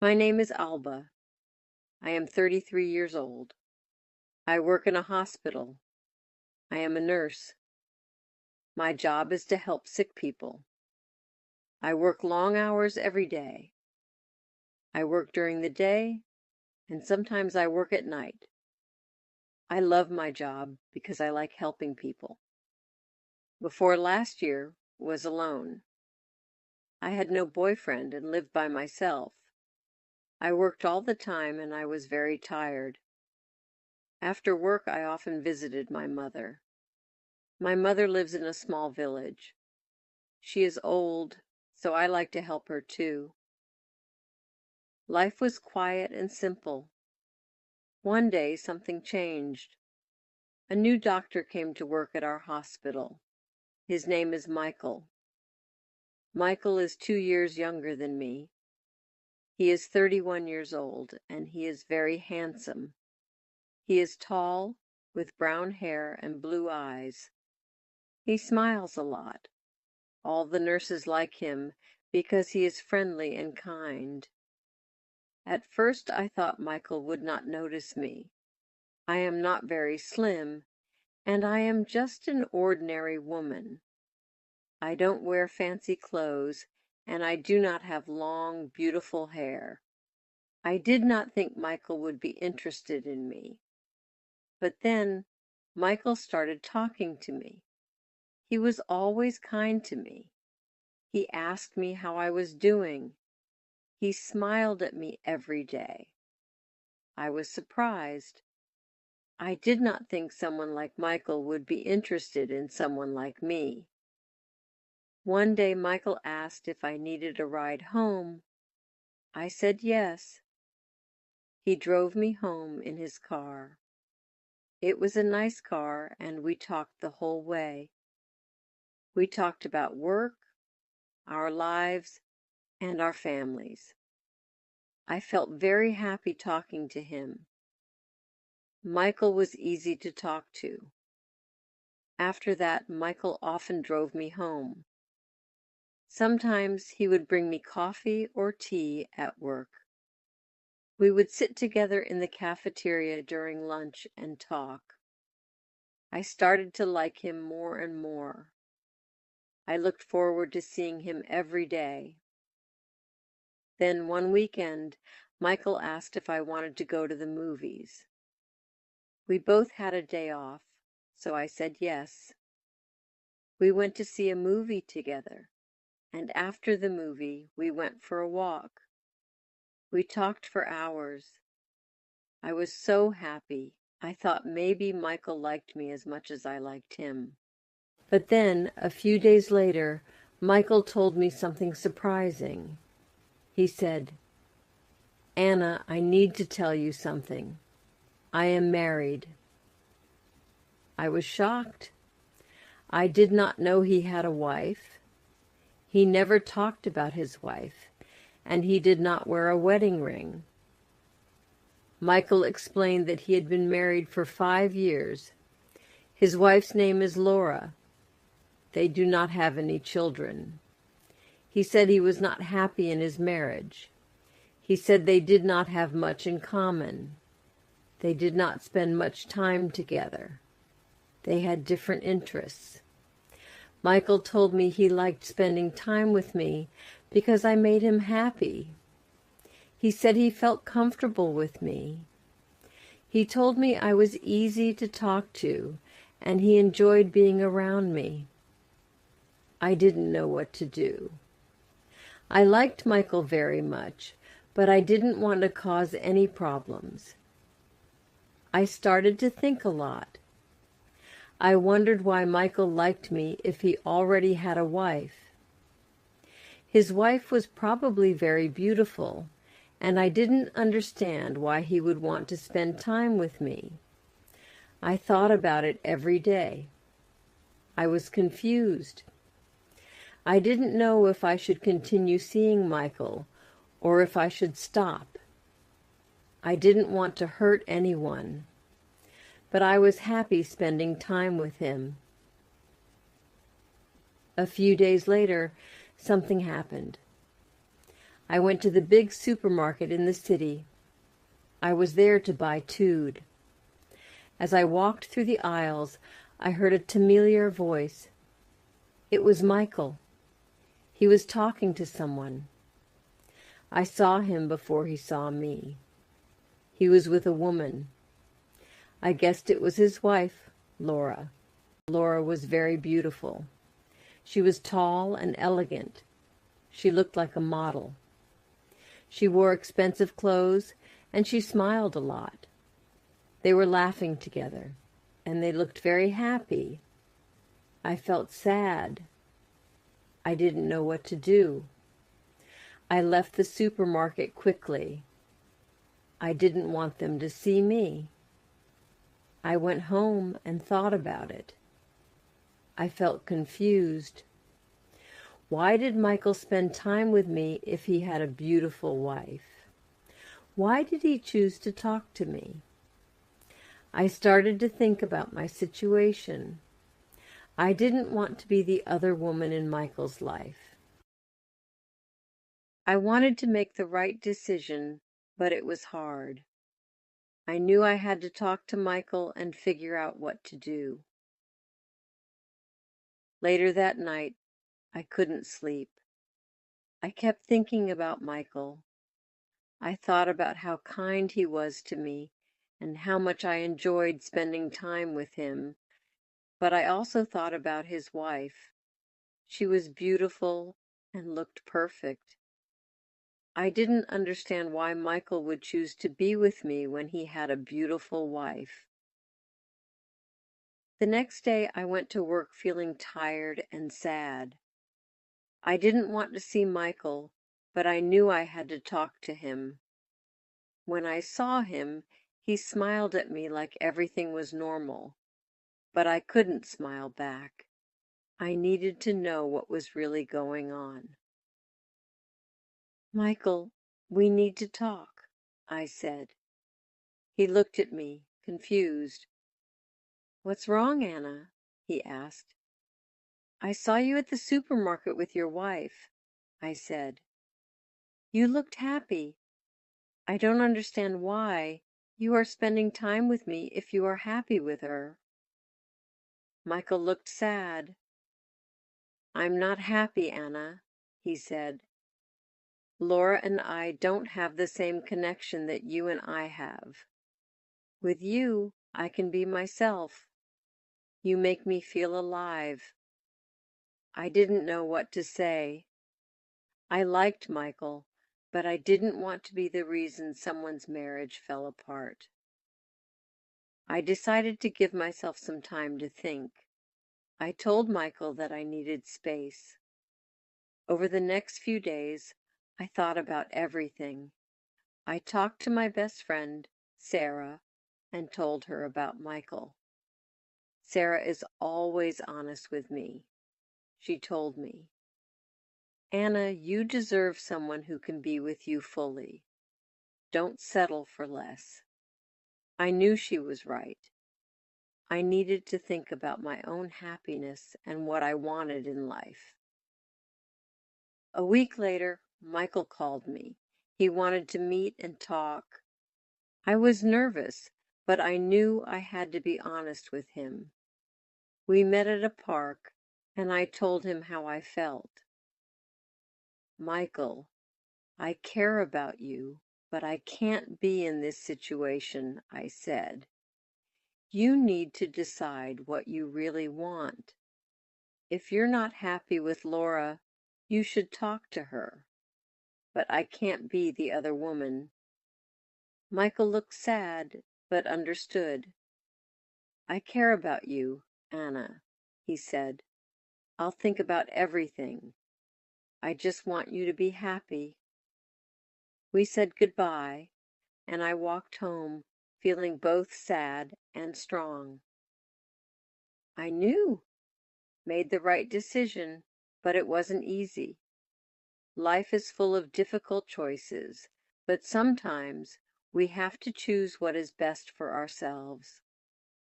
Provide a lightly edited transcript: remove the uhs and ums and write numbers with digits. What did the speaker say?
My name is Alba. I am 33 years old. I work in a hospital. I am a nurse. My job is to help sick people. I work long hours every day. I work during the day, and sometimes I work at night. I love my job because I like helping people. Before last year was alone. I had no boyfriend and lived by myself. I worked all the time and I was very tired. After work, I often visited my mother. My mother lives in a small village. She is old, so I like to help her too. Life was quiet and simple. One day something changed. A new doctor came to work at our hospital. His name is Michael. Michael is 2 years younger than me. He is 31 years old, and he is very handsome. He is tall, with brown hair and blue eyes. He smiles a lot. All the nurses like him because he is friendly and kind. At first I thought Michael would not notice me. I am not very slim, and I am just an ordinary woman. I don't wear fancy clothes, and I do not have long, beautiful hair. I did not think Michael would be interested in me. But then Michael started talking to me. He was always kind to me. He asked me how I was doing. He smiled at me every day. I was surprised. I did not think someone like Michael would be interested in someone like me. One day Michael asked if I needed a ride home. I said yes. He drove me home in his car. It was a nice car, and we talked the whole way. We talked about work, our lives, and our families. I felt very happy talking to him. Michael was easy to talk to. After that, Michael often drove me home. Sometimes he would bring me coffee or tea at work. We would sit together in the cafeteria during lunch and talk. I started to like him more and more. I looked forward to seeing him every day. Then one weekend, Michael asked if I wanted to go to the movies. We both had a day off, so I said yes. We went to see a movie together, and after the movie, we went for a walk. We talked for hours. I was so happy. I thought maybe Michael liked me as much as I liked him. But then, a few days later, Michael told me something surprising. He said, "Anna, I need to tell you something. I am married." I was shocked. I did not know he had a wife. He never talked about his wife, and he did not wear a wedding ring. Michael explained that he had been married for 5 years. His wife's name is Laura. They do not have any children. He said he was not happy in his marriage. He said they did not have much in common. They did not spend much time together. They had different interests. Michael told me he liked spending time with me because I made him happy. He said he felt comfortable with me. He told me I was easy to talk to, and he enjoyed being around me. I didn't know what to do. I liked Michael very much, but I didn't want to cause any problems. I started to think a lot. I wondered why Michael liked me if he already had a wife. His wife was probably very beautiful, and I didn't understand why he would want to spend time with me. I thought about it every day. I was confused. I didn't know if I should continue seeing Michael or if I should stop. I didn't want to hurt anyone, but I was happy spending time with him. A few days later, something happened. I went to the big supermarket in the city. I was there to buy tude. As I walked through the aisles, I heard a familiar voice. It was Michael. He was talking to someone. I saw him before he saw me. He was with a woman. I guessed it was his wife, Laura. Laura was very beautiful. She was tall and elegant. She looked like a model. She wore expensive clothes, and she smiled a lot. They were laughing together, and they looked very happy. I felt sad. I didn't know what to do. I left the supermarket quickly. I didn't want them to see me. I went home and thought about it. I felt confused. Why did Michael spend time with me if he had a beautiful wife? Why did he choose to talk to me? I started to think about my situation. I didn't want to be the other woman in Michael's life. I wanted to make the right decision, but it was hard. I knew I had to talk to Michael and figure out what to do. Later that night, I couldn't sleep. I kept thinking about Michael. I thought about how kind he was to me and how much I enjoyed spending time with him, but I also thought about his wife. She was beautiful and looked perfect. I didn't understand why Michael would choose to be with me when he had a beautiful wife. The next day I went to work feeling tired and sad. I didn't want to see Michael, but I knew I had to talk to him. When I saw him, he smiled at me like everything was normal, but I couldn't smile back. I needed to know what was really going on. "Michael, we need to talk," I said. He looked at me, confused. "What's wrong, Anna?" he asked. "I saw you at the supermarket with your wife," I said. "You looked happy. I don't understand why you are spending time with me if you are happy with her." Michael looked sad. "I'm not happy, Anna," he said. "Laura and I don't have the same connection that you and I have. With you, I can be myself. You make me feel alive." I didn't know what to say. I liked Michael, but I didn't want to be the reason someone's marriage fell apart. I decided to give myself some time to think. I told Michael that I needed space. Over the next few days, I thought about everything. I talked to my best friend, Sarah, and told her about Michael. Sarah is always honest with me. She told me, "Anna, you deserve someone who can be with you fully. Don't settle for less." I knew she was right. I needed to think about my own happiness and what I wanted in life. A week later, Michael called me. He wanted to meet and talk. I was nervous, but I knew I had to be honest with him. We met at a park, and I told him how I felt. "Michael, I care about you, but I can't be in this situation," I said. "You need to decide what you really want. If you're not happy with Laura, you should talk to her. But I can't be the other woman." Michael looked sad, but understood. "I care about you, Anna," he said. "I'll think about everything. I just want you to be happy." We said goodbye, and I walked home, feeling both sad and strong. I knew, made the right decision, but it wasn't easy. Life is full of difficult choices, but sometimes we have to choose what is best for ourselves.